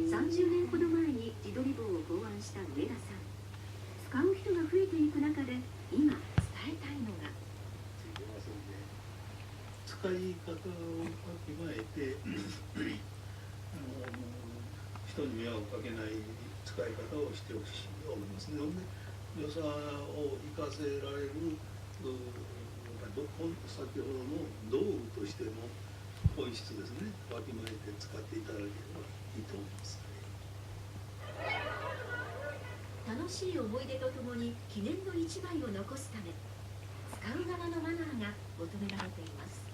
30年ほど前に自撮り棒を考案した上田さん。使う人が増えていく中で今伝えたいのが、使い方をわきまえて人に迷惑をかけない使い方をしてほしいと思いますね。良さを生かせられる先ほどの道具としての本質ですね、わきまえて使っていただければいいと思います。楽しい思い出とともに記念の一枚を残すため、使う側のマナーが求められています。